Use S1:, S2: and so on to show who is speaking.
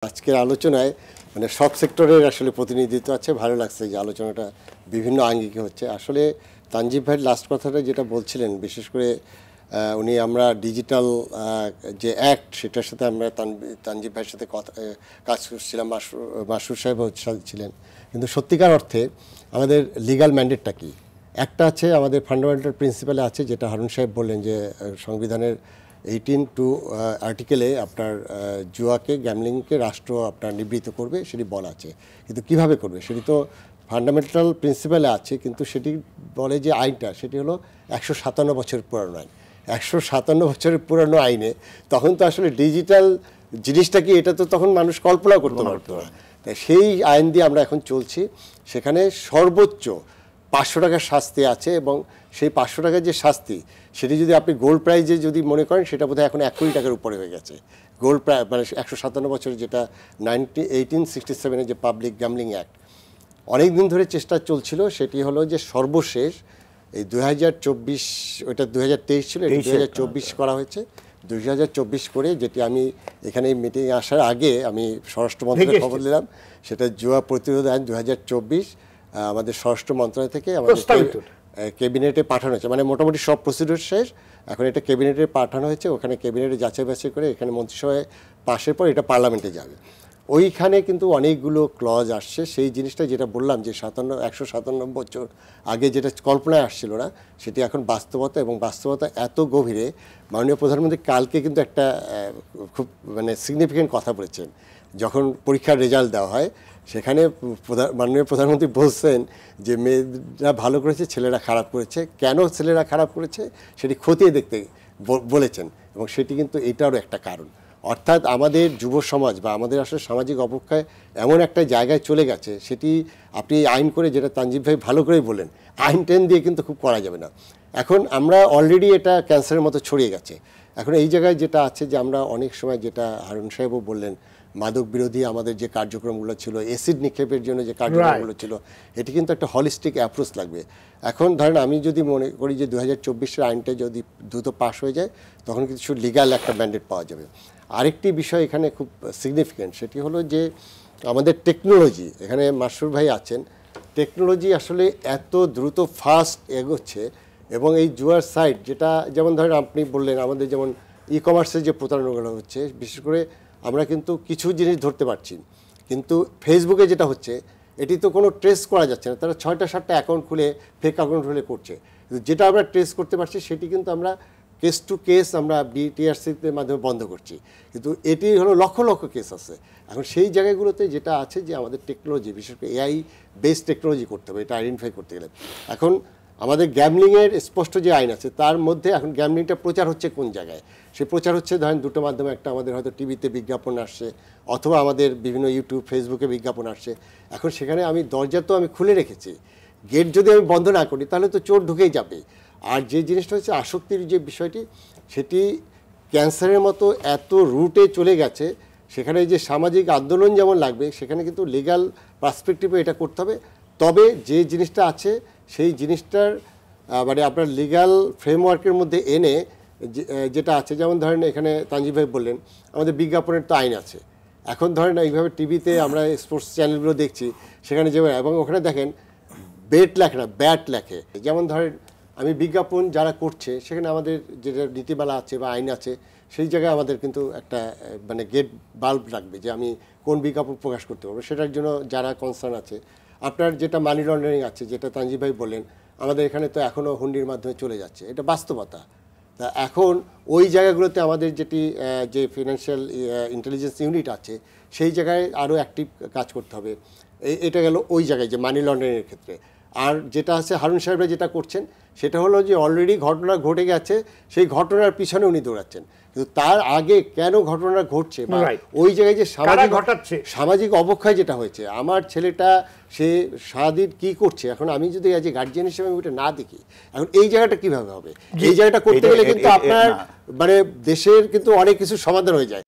S1: আজকের আলোচনায় মানে সব সেক্টরের আসলে প্রতিনিধিত্ব আছে। ভালো লাগছে যে আলোচনাটা বিভিন্ন আঙ্গিকে হচ্ছে। আসলে তানজিব ভাইয়ের লাস্ট কথাটা যেটা বলছিলেন, বিশেষ করে উনি আমরা ডিজিটাল যে অ্যাক্ট সেটার সাথে আমরা তানজিব ভাইয়ের সাথে কাজ করছিলাম, মাসুর সাহেবও ছিলেন। কিন্তু সত্যিকার অর্থে আমাদের লিগ্যাল ম্যান্ডেটটা কি? একটা আছে আমাদের ফান্ডামেন্টাল প্রিন্সিপালে আছে, যেটা হারুন সাহেব বললেন যে সংবিধানের 18 আর্টিকেলে আপনার জুয়াকে, গ্যামলিংকে রাষ্ট্র আপনার নিবৃত্ত করবে সেটি বলা আছে। কিন্তু কিভাবে করবে সেটি তো ফান্ডামেন্টাল প্রিন্সিপালে আছে, কিন্তু সেটি বলে যে আইনটা সেটি হলো 157 বছর পুরানো আইন। 157 বছরের পুরানো আইনে তখন তো আসলে ডিজিটাল জিনিসটা কি এটা তো তখন মানুষ কল্পনা করতে পারতো না। তাই সেই আইন দিয়ে আমরা এখন চলছি। সেখানে সর্বোচ্চ 500 টাকার শাস্তি আছে, এবং সেই 500 টাকার যে শাস্তি সেটি যদি আপনি গোল্ড প্রাইজে যদি মনে করেন সেটা বোধহয় এখন 1 কোটি টাকার উপরে হয়ে গেছে। গোল্ড প্রাইজ মানে 157 বছর, যেটা 1867 যে পাবলিক গ্যামলিং অ্যাক্ট। অনেক দিন ধরে চেষ্টা চলছিল, সেটি হলো যে সর্বশেষ এই 2024, ওইটা 2023 ছিল, এটা 2024 করা হয়েছে। 2024 করে, যেটি আমি এখানে মিটিংয়ে আসার আগে আমি স্বরাষ্ট্র মন্ত্রণালয়ে খবর দিলাম, সেটা জুয়া প্রতিরোধ আইন 2024 আমাদের স্বরাষ্ট্র মন্ত্রণালয় থেকে আমাদের ক্যাবিনেটে পাঠানো হয়েছে। মানে মোটামুটি সব প্রসিডিউর শেষ, এখন এটা ক্যাবিনেটে পাঠানো হয়েছে। ওখানে ক্যাবিনেটে যাচাই বাছাই করে এখানে মন্ত্রিসভায় পাশের পর এটা পার্লামেন্টে যাবে। ওইখানে কিন্তু অনেকগুলো ক্লজ আসছে। সেই জিনিসটা যেটা বললাম যে 157 বছর আগে যেটা কল্পনায় আসছিল না, সেটি এখন বাস্তবতা, এবং বাস্তবতা এত গভীরে। মাননীয় প্রধানমন্ত্রী কালকে কিন্তু একটা খুব মানে সিগনিফিক্যান্ট কথা বলেছেন। যখন পরীক্ষার রেজাল্ট দেওয়া হয় সেখানে মাননীয় প্রধানমন্ত্রী বলছেন যে মেয়েরা ভালো করেছে, ছেলেরা খারাপ করেছে। কেন ছেলেরা খারাপ করেছে সেটি খতিয়ে দেখতে বলেছেন, এবং সেটি কিন্তু এটারও একটা কারণ। অর্থাৎ আমাদের যুব সমাজ বা আমাদের আসলে সামাজিক অবক্ষয় এমন একটা জায়গায় চলে গেছে, সেটি আপনি আইন করে, যেটা তানজিব ভাই ভালো করেই বললেন, আইন টেন দিয়ে কিন্তু খুব করা যাবে না। এখন আমরা অলরেডি এটা ক্যান্সারের মতো ছড়িয়ে গেছে। এখন এই জায়গায় যেটা আছে যে আমরা অনেক সময়, যেটা হারুন সাহেবও বললেন, মাদক বিরোধী আমাদের যে কার্যক্রমগুলো ছিল, অ্যাসিড নিক্ষেপের জন্য যে কার্যক্রমগুলো ছিল, এটি কিন্তু একটা হলিস্টিক অ্যাপ্রোচ লাগবে। এখন ধরেন আমি যদি মনে করি যে 2024-এর আইনটা যদি দ্রুত পাস হয়ে যায়, তখন কিছু লিগ্যাল একটা ম্যান্ডেট পাওয়া যাবে। আরেকটি বিষয় এখানে খুব সিগনিফিক্যান্ট, সেটি হলো যে আমাদের টেকনোলজি, এখানে মাসুর ভাই আছেন, টেকনোলজি আসলে এত দ্রুত ফাস্ট এগোচ্ছে, এবং এই জুয়ার সাইট যেটা, যেমন ধরেন আপনি বললেন আমাদের যেমন ই কমার্সের যে প্রতারণাগুলো হচ্ছে, বিশেষ করে আমরা কিন্তু কিছু জিনিস ধরতে পারছি, কিন্তু ফেসবুকে যেটা হচ্ছে এটি তো কোনো ট্রেস করা যাচ্ছে না। তারা 6টা-7টা অ্যাকাউন্ট খুলে ফেক অ্যাকাউন্ট খুলে করছে, যেটা আমরা ট্রেস করতে পারছি সেটি কিন্তু আমরা কেস টু কেস আমরা বিটিআরসির মাধ্যমে বন্ধ করছি, কিন্তু এটি হলো লক্ষ লক্ষ কেস আছে। এখন সেই জায়গাগুলোতে যেটা আছে যে আমাদের টেকনোলজি, বিশেষ করে এআই বেসড টেকনোলজি করতে হবে এটা আইডেন্টিফাই করতে গেলে। এখন আমাদের গ্যামলিংয়ের স্পষ্ট যে আইন আছে তার মধ্যে এখন গ্যামলিংটা প্রচার হচ্ছে কোন জায়গায়, সে প্রচার হচ্ছে ধরেন দুটো মাধ্যমে, একটা আমাদের হয়তো টিভিতে বিজ্ঞাপন আসছে, অথবা আমাদের বিভিন্ন ইউটিউব ফেসবুকে বিজ্ঞাপন আসছে। এখন সেখানে আমি দরজা তো আমি খুলে রেখেছি, গেট যদি আমি বন্ধ না করি তাহলে তো চোর ঢুকেই যাবে। আর যে জিনিসটা হচ্ছে আসক্তির যে বিষয়টি, সেটি ক্যান্সারের মতো এত রুটে চলে গেছে, সেখানে যে সামাজিক আন্দোলন যেমন লাগবে, সেখানে কিন্তু লিগ্যাল পার্সপেক্টিভে এটা করতে হবে। তবে যে জিনিসটা আছে সেই জিনিসটার মানে আপনার লিগ্যাল ফ্রেমওয়ার্কের মধ্যে এনে যেটা আছে, যেমন ধরেন এখানে তানজিব ভাই বললেন আমাদের বিজ্ঞাপনের তো আইন আছে। এখন ধরেন এইভাবে টিভিতে আমরা স্পোর্টস চ্যানেলগুলো দেখছি, সেখানে যেমন, এবং ওখানে দেখেন বেট লেখে না, ব্যাট লেখে। যেমন ধরেন আমি বিজ্ঞাপন যারা করছে, সেখানে আমাদের যেটা নীতিমালা আছে বা আইন আছে, সেই জায়গায় আমাদের কিন্তু একটা মানে গেট বাল্ব লাগবে যে আমি কোন বিজ্ঞাপন প্রকাশ করতে পারবো। সেটার জন্য যারা কনসার্ন আছে, আপনার যেটা মানি লন্ডারিং আছে, যেটা তানজিব ভাই বললেন, আমাদের এখানে তো এখনও হুন্ডির মাধ্যমে চলে যাচ্ছে, এটা বাস্তবতা। তা এখন ওই জায়গাগুলোতে আমাদের যেটি যে ফিনান্সিয়াল ইন্টেলিজেন্স ইউনিট আছে, সেই জায়গায় আরও অ্যাক্টিভ কাজ করতে হবে। এটা গেল ওই জায়গায় যে মানি লন্ডারিংয়ের ক্ষেত্রে। আর যেটা আছে হারুন সাহেবরা যেটা করছেন, সেটা হলো যে অলরেডি ঘটনা ঘটে গেছে, সেই ঘটনার পিছনে উনি দৌড়াচ্ছেন, কিন্তু তার আগে কেন ঘটনা ঘটছে বা ওই জায়গায় যে সামাজিক অবক্ষয় যেটা হয়েছে, আমার ছেলেটা সে সারাদিন কী করছে, এখন আমি যদি আজ গার্জিয়ান হিসেবে আমি ওটা না দেখি, এখন এই জায়গাটা কীভাবে হবে? এই জায়গাটা করতে গেলে কিন্তু আপনার মানে দেশের কিন্তু অনেক কিছু সমাধান হয়ে যায়।